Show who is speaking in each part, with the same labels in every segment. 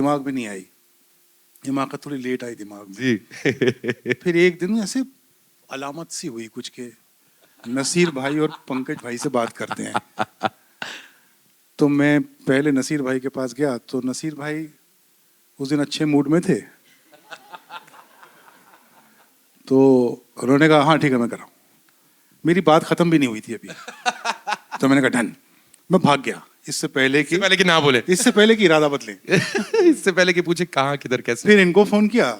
Speaker 1: दिमाग में नहीं आई, हिमाकत थोड़ी लेट आई दिमाग में
Speaker 2: जी।
Speaker 1: फिर एक दिन ऐसे अलामत सी हुई कुछ के नसीर भाई और पंकज भाई से बात करते हैं। तो मैं पहले नसीर भाई के पास गया, तो नसीर भाई उस दिन अच्छे मूड में थे, तो उन्होंने कहा हाँ ठीक है मैं कर रहा हूँ। मेरी बात खत्म भी नहीं हुई थी अभी, तो मैंने कहा डन। मैं भाग गया इससे पहले कि
Speaker 2: ना बोले,
Speaker 1: इससे पहले कि इरादा बदले।
Speaker 2: इससे पहले कि पूछे कहाँ किधर कैसे।
Speaker 1: फिर इनको फोन किया,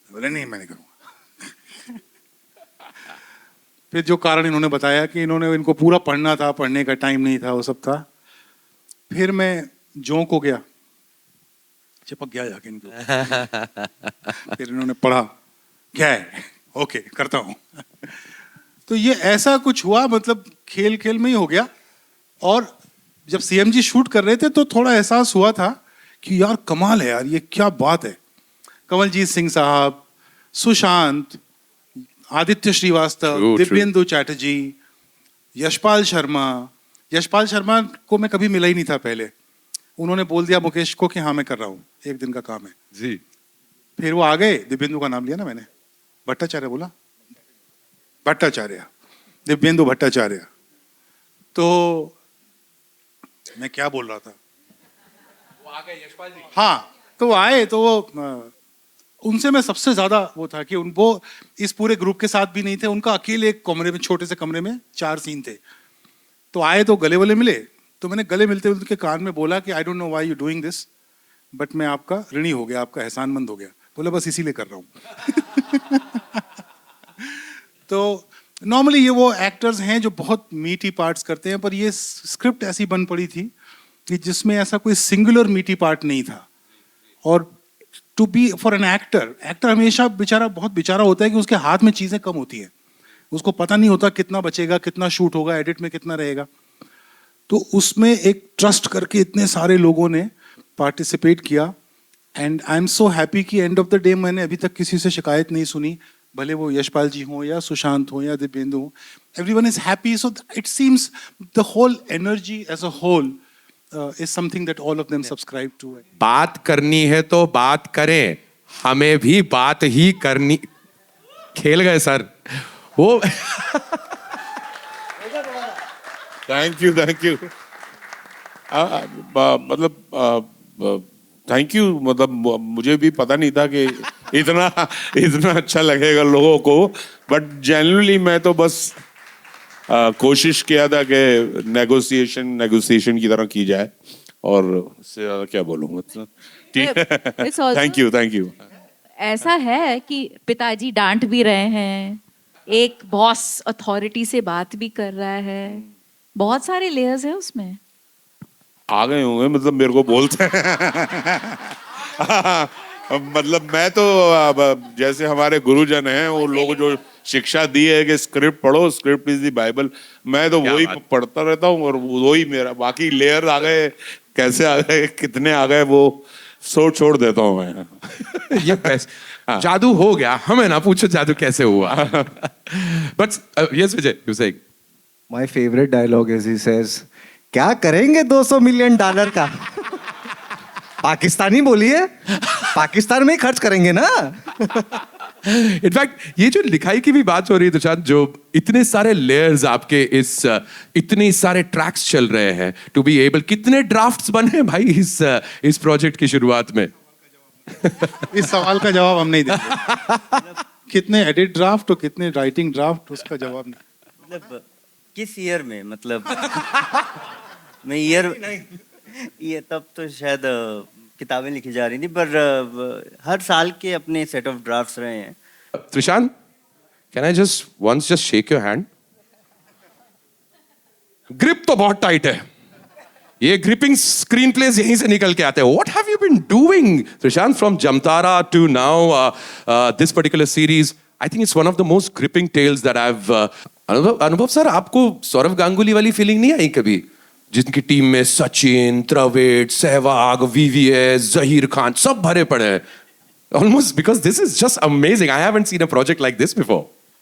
Speaker 1: बोले नहीं मैं नहीं करूँगा। फिर जो कारण इन्होंने बताया कि इनको पूरा पढ़ना था, पढ़ने का टाइम नहीं था, वो सब था। फिर मैं जोंक हो गया, चिपक गया जाके इनको। फिर इन्होंने पढ़ा, क्या है, ओके करता हूँ। तो ये ऐसा कुछ हुआ, मतलब खेल खेल में ही हो गया। और जब सीएमजी शूट कर रहे थे तो थोड़ा एहसास हुआ था कि यार कमाल है यार, ये क्या बात है। कमलजीत सिंह साहब, सुशांत, आदित्य श्रीवास्तव, दिव्येंदु चैटर्जी, यशपाल शर्मा को मैं कभी मिला ही नहीं था पहले। उन्होंने बोल दिया मुकेश को कि हाँ मैं कर रहा हूँ, एक दिन का काम है
Speaker 2: जी।
Speaker 1: फिर वो आ गए। दिव्येंदु का नाम लिया ना मैंने, भट्टाचार्य बोला, भट्टाचार्य, दिव्येंदु भट्टाचार्य। तो मैं क्या बोल रहा था,
Speaker 2: वो आ गए यशपाल जी।
Speaker 1: हाँ तो आए तो वो उनसे मैं सबसे ज्यादा वो था कि वो इस पूरे ग्रुप के साथ भी नहीं थे, उनका अकेले एक कमरे में, छोटे से कमरे में 4 सीन थे। तो आए तो गले वले मिले, तो मैंने गले मिलते हुए उनके कान में बोला कि I don't know why you doing this, but मैं आपका ऋणी हो गया, आपका एहसानमंद हो गया। बोला बस इसीलिए कर रहा हूँ। तो नॉर्मली ये वो एक्टर्स हैं जो बहुत मीठी पार्ट्स करते हैं, पर ये स्क्रिप्ट ऐसी बन पड़ी थी कि जिसमें ऐसा कोई सिंगुलर मीठी पार्ट नहीं था। और to be for an actor हमेशा बेचारा, बहुत बेचारा होता है कि उसके हाथ में चीज़ें कम होती हैं, उसको पता नहीं होता कितना बचेगा, कितना शूट होगा, एडिट में कितना रहेगा। तो उसमें एक ट्रस्ट करके इतने सारे लोगों ने पार्टिसिपेट किया, and I am so happy कि एंड ऑफ द डे मैंने अभी तक किसी से शिकायत नहीं सुनी, भले वो यशपाल जी हों या सुशांत हों या दिव्येंदु हों, everyone is happy. So it seems the whole energy as a whole is something that all of them subscribe to.
Speaker 2: बात करनी है तो बात करें, हमें भी बात ही करनी। खेल गए सर वो।
Speaker 3: थैंक यू मतलब थैंक यू, मतलब मुझे भी पता नहीं था कि इतना अच्छा लगेगा लोगों को, बट जेन्युइनली मैं तो बस कोशिश किया था कि नेगोशिएशन की तरह की जाए, और क्या बोलूं, मतलब ठीक है। Thank you.
Speaker 4: ऐसा है कि पिताजी डांट भी रहे हैं, एक बॉस अथॉरिटी से बात भी कर रहा है, बहुत सारे लेयर्स हैं उसमें।
Speaker 3: आ गए होंगे, मतलब मेरे को बोलते हैं। मतलब मैं तो जैसे हमारे गुरुजन हैं, वो लोग जो शिक्षा दी है कि स्क्रिप्ट पढ़ो, स्क्रिप्ट इज द बाइबल, मैं तो वही पढ़ता रहता हूँ, और वही मेरा, बाकी लेयर आ गए, कैसे आ गए, कितने आ गए, वो छोड़ देता हूँ मैं।
Speaker 2: ये जादू हो गया, हमें ना पूछो जादू कैसे हुआ। But yes Vijay, you say.
Speaker 5: My favourite dialogue is, he says, क्या करेंगे $200 मिलियन का? पाकिस्तानी बोलिए, पाकिस्तान में ही खर्च करेंगे ना।
Speaker 2: इनफैक्ट ये जो लिखाई की भी बात हो रही है तुषार, जो इतने सारे लेयर्स आपके इतने सारे ट्रैक्स चल रहे हैं, टू बी एबल, कितने ड्राफ्ट्स बने भाई इस प्रोजेक्ट की शुरुआत में?
Speaker 1: इस सवाल का जवाब हम नहीं देंगे। कितने एडिट ड्राफ्ट और कितने राइटिंग ड्राफ्ट, उसका जवाब नहीं।
Speaker 6: मतलब किस ईयर में, मतलब मैं ये तब तो शायद किताबें लिखी जा रही थी, पर हर साल के अपने सेट ऑफ ड्राफ्ट्स रहे हैं।
Speaker 2: Trishant, can I just shake your hand? Grip तो बहुत टाइट है, ये ग्रिपिंग स्क्रीन प्लेस यहीं से निकल के आते हैं। What have you been doing Trishant, from Jamtara to now this particular series? I think it's one of the most gripping tales that I have. Anubhav sir, आपको सौरव गांगुली वाली फीलिंग नहीं आई कभी, जिनकी टीम में सचिन, द्रविड़, सहवाग, वीवीएस, जहीर खान सब भरे पड़े हैं? Almost, because this is just amazing. I haven't seen a project like this before.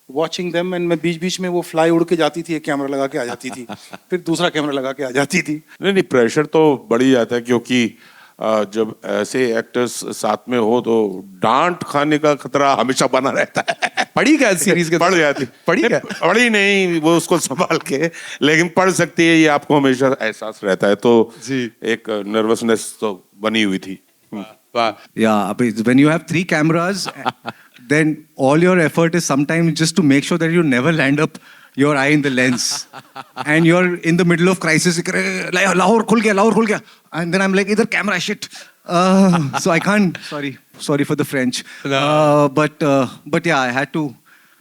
Speaker 1: Watching them, and मैं बीच में वो फ्लाई उड़ के जाती थी, एक कैमरा लगा के आ जाती थी, फिर दूसरा कैमरा लगा के आ जाती थी।
Speaker 3: नहीं, प्रेशर तो बढ़ ही जाता है, क्योंकि जब ऐसे एक्टर्स साथ में हो तो डांट खाने का खतरा हमेशा बना रहता है।
Speaker 2: पढ़ी क्या सीरीज के?
Speaker 3: पढ़ जाती,
Speaker 2: पढ़ी क्या?
Speaker 3: पढ़ी नहीं, वो उसको संभाल के, लेकिन पढ़ सकती है, ये आपको हमेशा एहसास रहता है, तो
Speaker 2: जी।
Speaker 3: एक नर्वसनेस तो बनी हुई थी।
Speaker 2: वाह।
Speaker 5: Yeah, when you have 3 cameras, then all your effort is sometimes just to make sure that you never land up your eye in the lens. And you're in the middle of crisis. Lahore khul gaya. And then I'm like, either camera shit. So I can't. Sorry for the French.
Speaker 2: No.
Speaker 5: But yeah, I had to.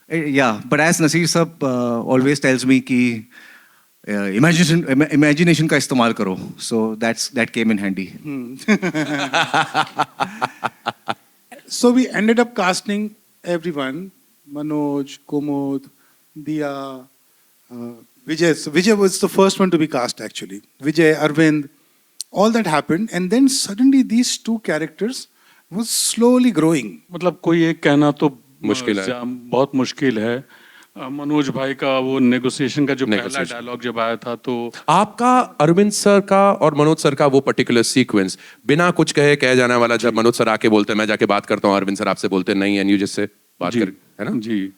Speaker 5: Yeah, but as Nasir sab always tells me कि imagination का इस्तेमाल करो. So that came in handy.
Speaker 1: So we ended up casting everyone: Manoj, Kumud, Diya, Vijay. So Vijay was the first one to be cast actually. Vijay, Arvind, all that happened, and then suddenly these 2 characters was slowly growing.
Speaker 7: मतलब कोई एक कहना तो
Speaker 2: मुश्किल है।
Speaker 7: बहुत मुश्किल है। मनोज भाई का वो नेगोशिएशन का जो पहला
Speaker 2: Negotiation।
Speaker 7: डायलॉग जब आया था तो
Speaker 2: आपका अरविंद सर का और मनोज सर का वो पर्टिकुलर सीक्वेंस बिना कुछ कहे जाने वाला, जब मनोज सर आके बोलते हैं मैं जाके बात करता हूँ, अरविंद सर आपसे बोलते हैं नहीं, एंड यू जस्ट से बात
Speaker 7: जी,
Speaker 2: कर, है ना?
Speaker 7: जी